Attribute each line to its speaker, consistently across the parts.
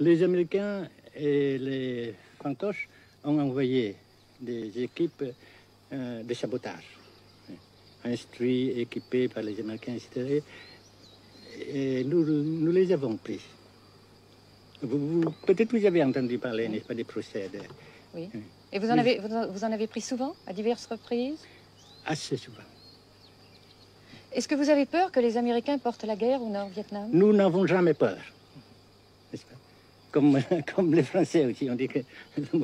Speaker 1: Les Américains et les fantoches ont envoyé des équipes de sabotage, instruits, équipés par les Américains, etc. Et nous les avons pris. Peut-être vous avez entendu parler, n'est-ce pas, des procès.
Speaker 2: Oui. Et vous en avez pris souvent, à diverses reprises?
Speaker 1: Assez souvent.
Speaker 2: Est-ce que vous avez peur que les Américains portent la guerre au Nord-Vietnam?
Speaker 1: Nous n'avons jamais peur, n'est-ce pas? Comme les Français aussi, on dit que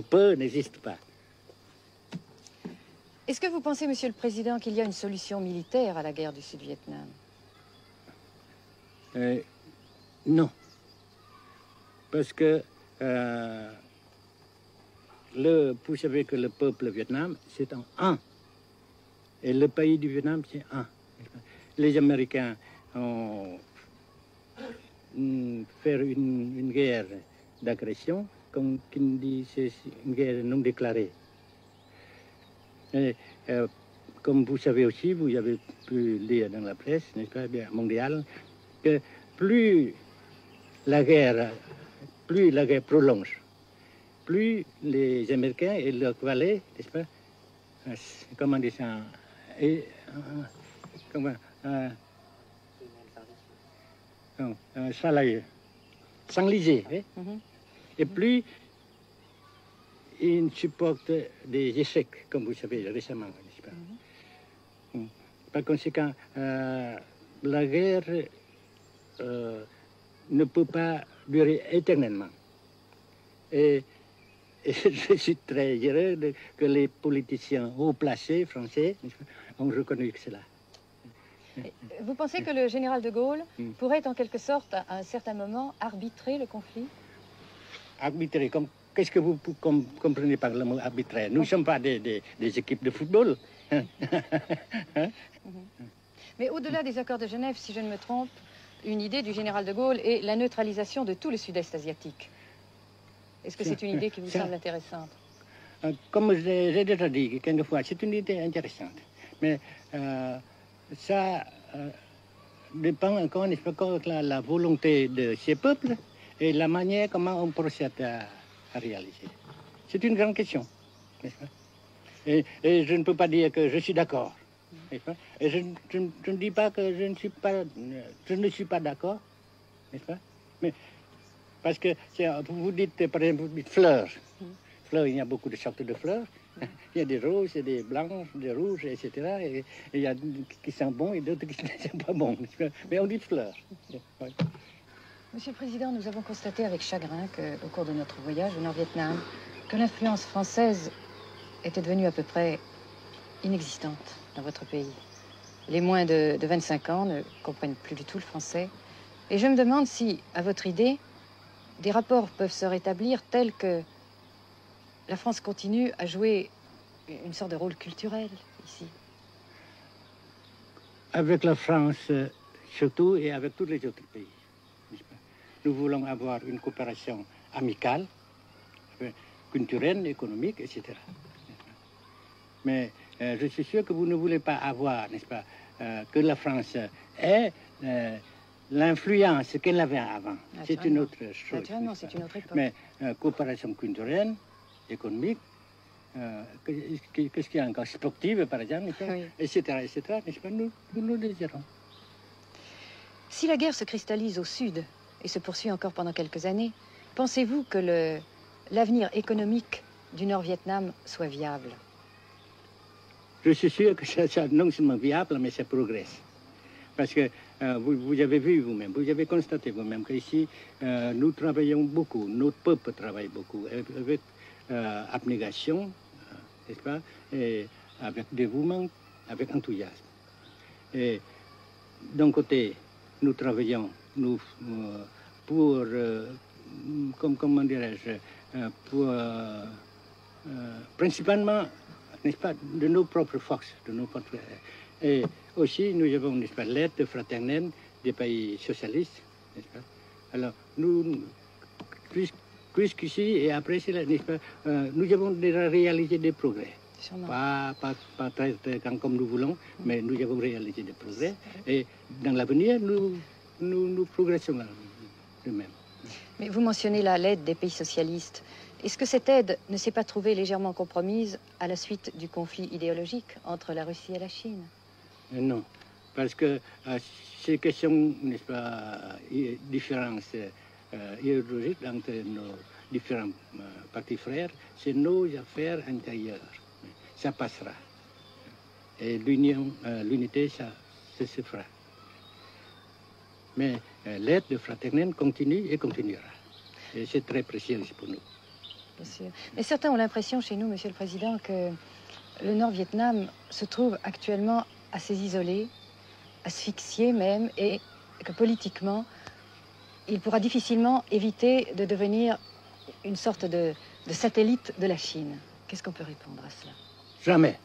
Speaker 1: peur n'existe pas.
Speaker 2: Est-ce que vous pensez, Monsieur le Président, qu'il y a une solution militaire à la guerre du Sud-Vietnam?
Speaker 1: Non. Parce que vous savez que le peuple vietnam, c'est un. Et le pays du Vietnam, c'est un. Les Américains ont fait une guerre d'agression, comme qui dit, c'est une guerre non déclarée. Et, comme vous savez aussi, vous avez pu lire dans la presse, n'est-ce pas, bien, mondiale, que plus la guerre prolonge, plus les Américains et leurs valets, n'est-ce pas, comment dire ça, s'enliser, et plus ils supportent des échecs, comme vous savez récemment, n'est-ce pas? Par conséquent, la guerre ne peut pas durer éternellement. Et je suis très heureux que les politiciens haut placés français ont reconnu cela.
Speaker 2: Vous pensez que le général de Gaulle pourrait en quelque sorte, à un certain moment, arbitrer le conflit?
Speaker 1: Arbitrer, qu'est-ce que vous comprenez par le mot arbitraire? Nous ne sommes pas des équipes de football.
Speaker 2: Mais au-delà des accords de Genève, si je ne me trompe, une idée du général de Gaulle est la neutralisation de tout le sud-est asiatique. Est-ce que c'est une idée qui vous semble intéressante?
Speaker 1: Comme j'ai déjà dit quelquefois, c'est une idée intéressante. Mais ça dépend encore de la volonté de ces peuples et la manière comment on procède à réaliser. C'est une grande question, n'est-ce pas? Et je ne peux pas dire que je suis d'accord. Et je ne dis pas que je ne suis pas d'accord, n'est-ce pas? Mais parce que vous dites, par exemple, fleurs. Fleurs, il y a beaucoup de sortes de fleurs. Il y a des roses, des blanches, des rouges, etc. Et il y a qui sont bons et d'autres qui ne sont pas bons. Mais on dit fleurs.
Speaker 2: Monsieur le Président, nous avons constaté avec chagrin qu'au cours de notre voyage au Nord-Vietnam, que l'influence française était devenue à peu près inexistante dans votre pays. Les moins de 25 ans ne comprennent plus du tout le français. Et je me demande si, à votre idée, des rapports peuvent se rétablir tels que la France continue à jouer une sorte de rôle culturel ici.
Speaker 1: Avec la France, surtout, et avec tous les autres pays. Nous voulons avoir une coopération amicale, culturelle, économique, etc. Mais je suis sûr que vous ne voulez pas avoir, n'est-ce pas, que la France ait l'influence qu'elle avait avant. C'est une autre chose.
Speaker 2: Naturellement, c'est une autre époque.
Speaker 1: Mais coopération culturelle, économique, qu'est-ce qu'il y a encore, sportive par exemple,
Speaker 2: oui.
Speaker 1: etc., n'est-ce pas, nous le désirons.
Speaker 2: Si la guerre se cristallise au sud et se poursuit encore pendant quelques années, pensez-vous que l'avenir économique du Nord-Vietnam soit viable?
Speaker 1: Je suis sûr que ça non seulement viable, mais ça progresse. Parce que vous avez vu vous-même, vous avez constaté vous-même qu'ici, nous travaillons beaucoup, notre peuple travaille beaucoup, avec abnégation, n'est-ce pas, et avec dévouement, avec enthousiasme. Et d'un côté, nous travaillons pour, comment dirais-je, pour principalement, n'est-ce pas, de nos propres forces, de nos propres... Et aussi, nous avons, n'est-ce pas, l'aide fraternelle des pays socialistes, n'est-ce pas. Alors, nous, jusqu'ici et après cela, n'est-ce pas, nous avons déjà réalisé des progrès. Pas très grand comme nous voulons, mais nous avons réalisé des progrès. Et dans l'avenir, nous progressons de même.
Speaker 2: Mais vous mentionnez là l'aide des pays socialistes. Est-ce que cette aide ne s'est pas trouvée légèrement compromise à la suite du conflit idéologique entre la Russie et la Chine?
Speaker 1: Non, parce que ces questions, n'est-ce pas, différences idéologiques entre nos différents partis frères, c'est nos affaires intérieures. Ça passera. Et l'unité, ça se fera. Mais l'aide de fraternelle continue et continuera. Et c'est très précieux pour nous.
Speaker 2: Bien sûr. Mais certains ont l'impression chez nous, Monsieur le Président, que le Nord-Vietnam se trouve actuellement assez isolé, asphyxié même, et que politiquement, il pourra difficilement éviter de devenir une sorte de satellite de la Chine. Qu'est-ce qu'on peut répondre à cela?
Speaker 1: Jamais.